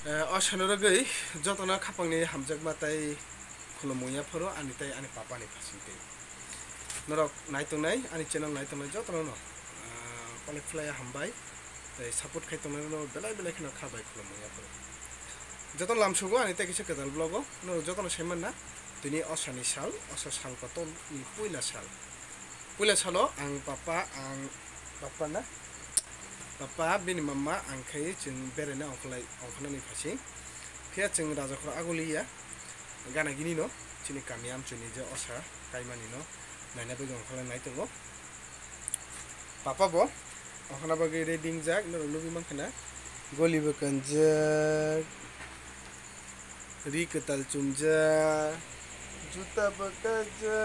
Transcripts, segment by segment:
Ashanuragay jotona khapangni hamjak matai khulumuya phoro ani tai ani papa ni phasinte norok naitongnai ani channel naitongnai jotona no paleflaya hambai tai support khaitongnai no belai belai khina khabai khulumuya phoro joton lamsugo ani tai kisa kedal blogo no jotona semanna tuni osani sal osa sal koton ni puila salo ang papa na Papa bini mama angkai ceng berena ongkhlai ni phasi khia ceng raja khra aguli ya gana gini no chini kamiam chuni je osa kaimani no naina bagi ongkhlai nai tongo papa bo ongkhana bagi reading jak no lubi mangkhana goli bekanjak ri ketal chumja juta bakaja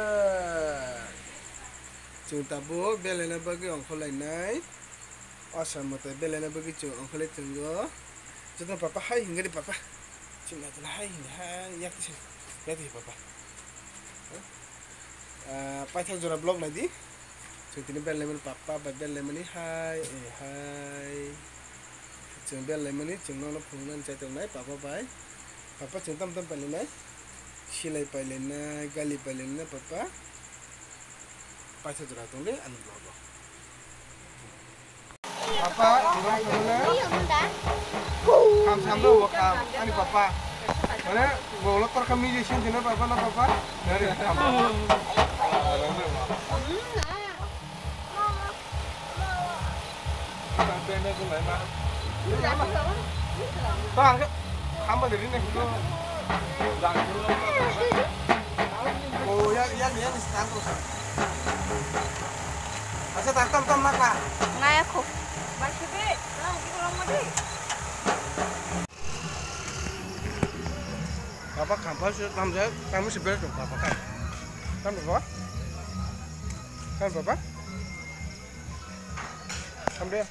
ceng tabo belena bagi ongkhlai nai Asal mata belena begitu, angkali tunggu. Jadi papa hai hingga di papa. Cuma tu hai ya tu papa. Pakai jora blog lagi. Jadi ni belena papa, belena ni hai. Cuma belena ni cuma nak pungan cai tunai papa bye. Papa cinta belena. Silai belena, gali belena papa. Pakai jora tunggu anu blog. Papa, orang kemana? Sam wakam, ani papa. Mana bolak per kami di sini papa na papa. Dari kamu. Benda tu mana? Bang, kamu dari ni tu. Oh, ya ni sekarang tu. Asal tak tam makan. Nggak aku. Masih deh, kita lama deh. Papa kampus kamu sebelah dong papa kan? Kan papa? Kan papa? Kan dia?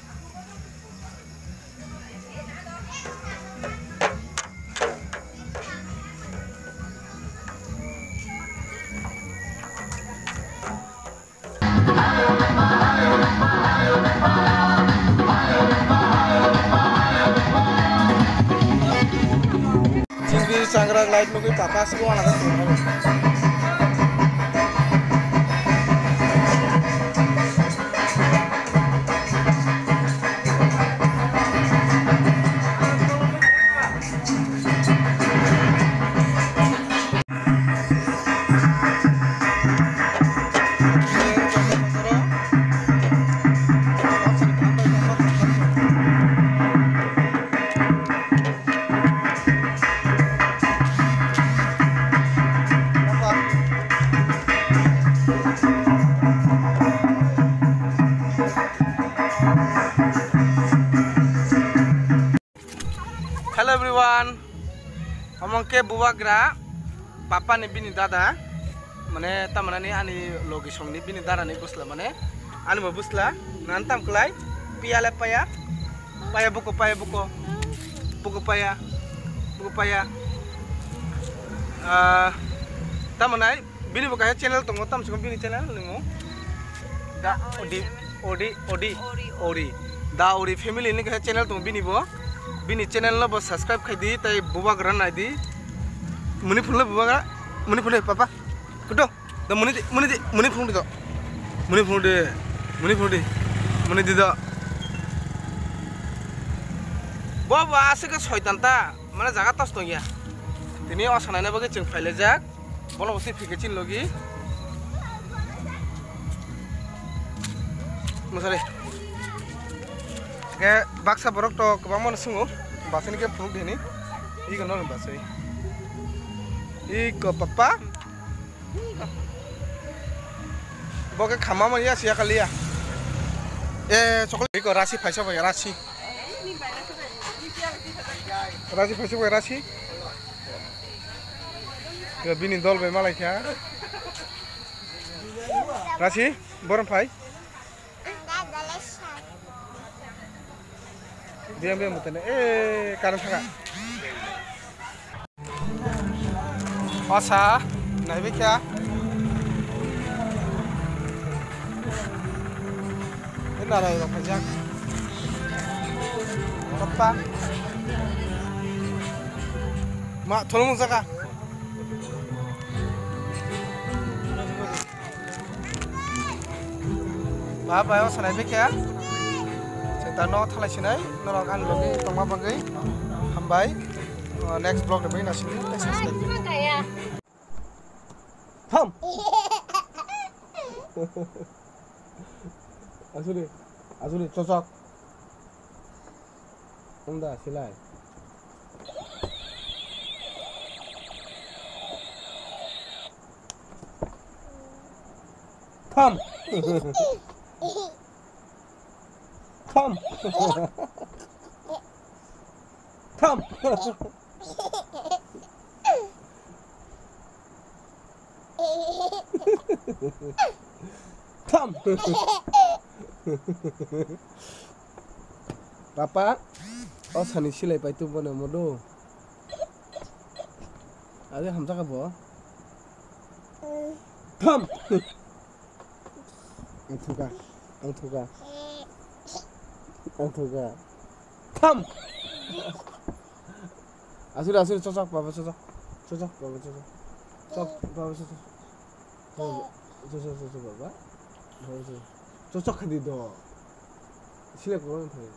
Sangrak light nunggu papa semua anak tu. Hello everyone, omong ke buwa gra, papa ni bini dada, mana tamana ni ani logi song ni bini dada ni busla mana, ani mau busla, nantam kelai, paya buku paya, tamana bini buka channel tunggu tam suka bini channel ni da odi, da odi family ni ke channel tunggu bini bo. Bini channel lo bos subscribe khai di tai buba gran nai di muni phun lo buba muni phun papa kudo da muni phun do muni di do baba ase ke shaitan ta mana jaga tas to ya tini asana na bage jeng faile jak bolo bosi fikecin logi musare ke baksa borok to kebamon sungu basini ke phung dini iko non basai iko papa boke khama man ya sia kali ya chocolate iko rasi phaisa boy rasi phaisa boy rasi ke bini dol be malai kya rasi borom phai Diam mutane karan thanga asa naibe kya ina rai pajak papa 마 돌아온 자가 bayo sanai beke kita no thalai sinai norok an logi tongma bagai hambai next vlog de baina sini tham asuri cocok unda silai tham Come. Come. Come. Papa, oh sani silai pai tu bono modo. Ada hamza ka bo? Come. Ang thuga. Come. Asuri cocok baba cocok. Cocok baba cocok. Cocok baba cocok. Cocok baba. Cocok kan di do. Sila ko kan.